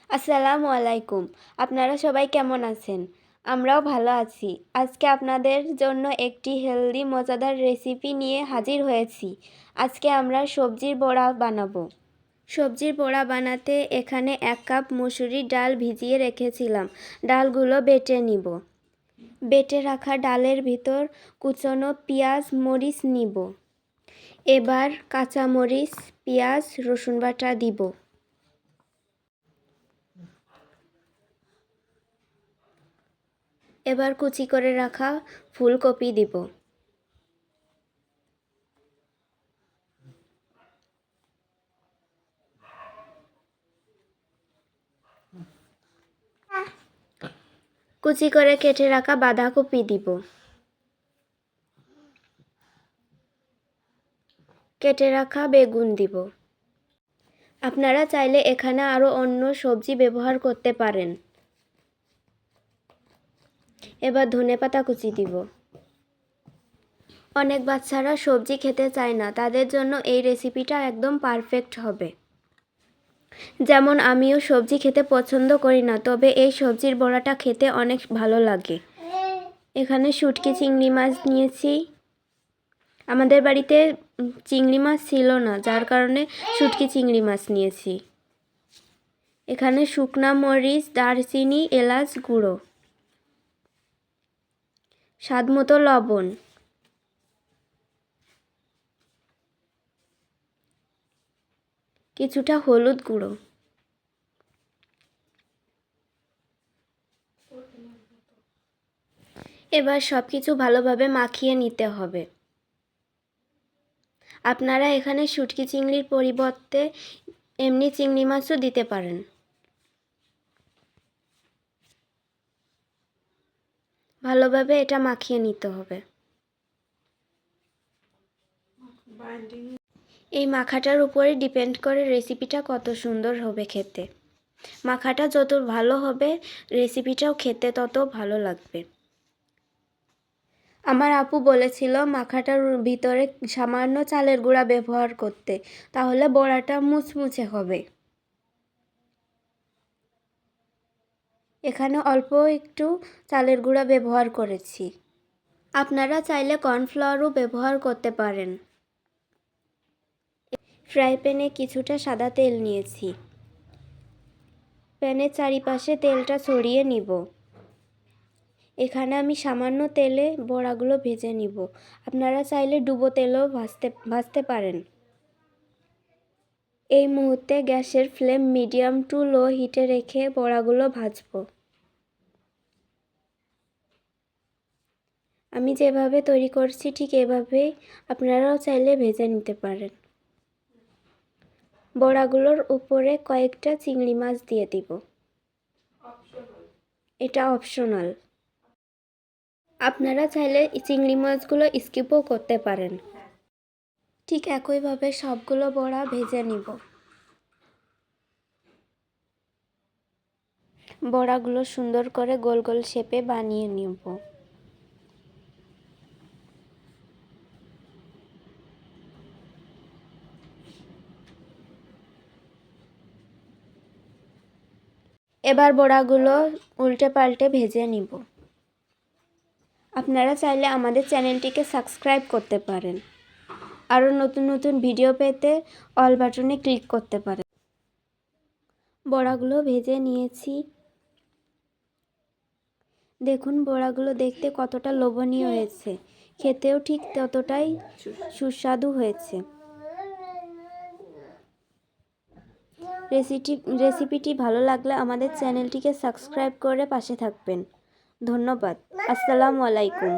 আসসালামু আলাইকুম। আপনারা সবাই কেমন আছেন? আমরাও ভালো আছি। আজকে আপনাদের জন্য একটি হেলদি মজাদার রেসিপি নিয়ে হাজির হয়েছি। আজকে আমরা সবজির বড়া বানাবো। সবজির বড়া বানাতে এখানে 1 কাপ মসুরির ডাল ভিজিয়ে রেখেছিলাম। ডালগুলো বেটে নিব। বেটে রাখা ডালের ভিতর কুচনো পেঁয়াজ মরিচ নিব। এবার কাঁচামরিচ, পেঁয়াজ, রসুন বাটা দিব। এবার কুচি করে রাখা ফুলকপি দিব। কুচি করে কেটে রাখা বাঁধাকপি দিব। কেটে রাখা বেগুন দিব। আপনারা চাইলে এখানে আরও অন্য সবজি ব্যবহার করতে পারেন। এবার ধনেপাতা কুচি দিব। অনেক বাচ্চারা সবজি খেতে চায় না, তাদের জন্য এই রেসিপিটা একদম পারফেক্ট হবে। যেমন আমিও সবজি খেতে পছন্দ করি না, তবে এই সবজির বড়াটা খেতে অনেক ভালো লাগে। এখানে শুটকি চিংড়ি মাছ নিয়েছি। আমাদের বাড়িতে চিংড়ি মাছ ছিল না, যার কারণে শুটকি চিংড়ি মাছ নিয়েছি। এখানে শুকনা মরিচ, দারচিনি, এলাচ গুঁড়ো, স্বাদমতো লবণ, কিছুটা হলুদ গুঁড়ো। এবার সব কিছু ভালোভাবে মাখিয়ে নিতে হবে। আপনারা এখানে শুটকি চিংড়ির পরিবর্তে এমনি চিংড়ি মাছও দিতে পারেন। ভালোভাবে এটা মাখিয়ে নিতে হবে। এই মাখাটার উপরে ডিপেন্ড করে রেসিপিটা কত সুন্দর হবে খেতে। মাখাটা যত ভালো হবে, রেসিপিটাও খেতে তত ভালো লাগবে। আমার আপু বলেছিল মাখাটার ভিতরে সামান্য চালের গুঁড়া ব্যবহার করতে, তাহলে বড়াটা মুচমুচে হবে। এখানে অল্প একটু চালের গুঁড়া ব্যবহার করেছি। আপনারা চাইলে কর্নফ্লাওয়ারও ব্যবহার করতে পারেন। ফ্রাই প্যানে কিছুটা সাদা তেল নিয়েছি। প্যানের চারিপাশে তেলটা ছড়িয়ে নিব। এখানে আমি সামান্য তেলে বড়াগুলো ভেজে নিব। আপনারা চাইলে ডুবো তেলেও ভাজতে পারেন। এই মুহূর্তে গ্যাসের ফ্লেম মিডিয়াম টু লো হিটে রেখে বড়াগুলো ভাজবো। আমি যেভাবে তৈরি করছি ঠিক এভাবেই আপনারাও চাইলে ভেজে নিতে পারেন। বড়াগুলোর উপরে কয়েকটা চিংড়ি মাছ দিয়ে দিব। এটা অপশনাল। আপনারা চাইলে চিংড়ি মাছগুলো স্কিপও করতে পারেন। ঠিক একইভাবে সবগুলো বড়া ভেজে নিব। বড়াগুলো সুন্দর করে গোল গোল শেপে বানিয়ে নিব। এবার বড়াগুলো উল্টে পাল্টে ভেজে নিব। আপনারা চাইলে আমাদের চ্যানেলটিকে সাবস্ক্রাইব করতে পারেন। আরও নতুন নতুন ভিডিও পেতে অল বাটনে ক্লিক করতে পারেন। বড়াগুলো ভেজে নিয়েছি। দেখুন বড়াগুলো দেখতে কতটা লোভনীয় হয়েছে, খেতেও ঠিক ততটাই সুস্বাদু হয়েছে। রেসিপিটি ভালো লাগলে আমাদের চ্যানেলটিকে সাবস্ক্রাইব করে পাশে থাকবেন। ধন্যবাদ। আসসালামু আলাইকুম।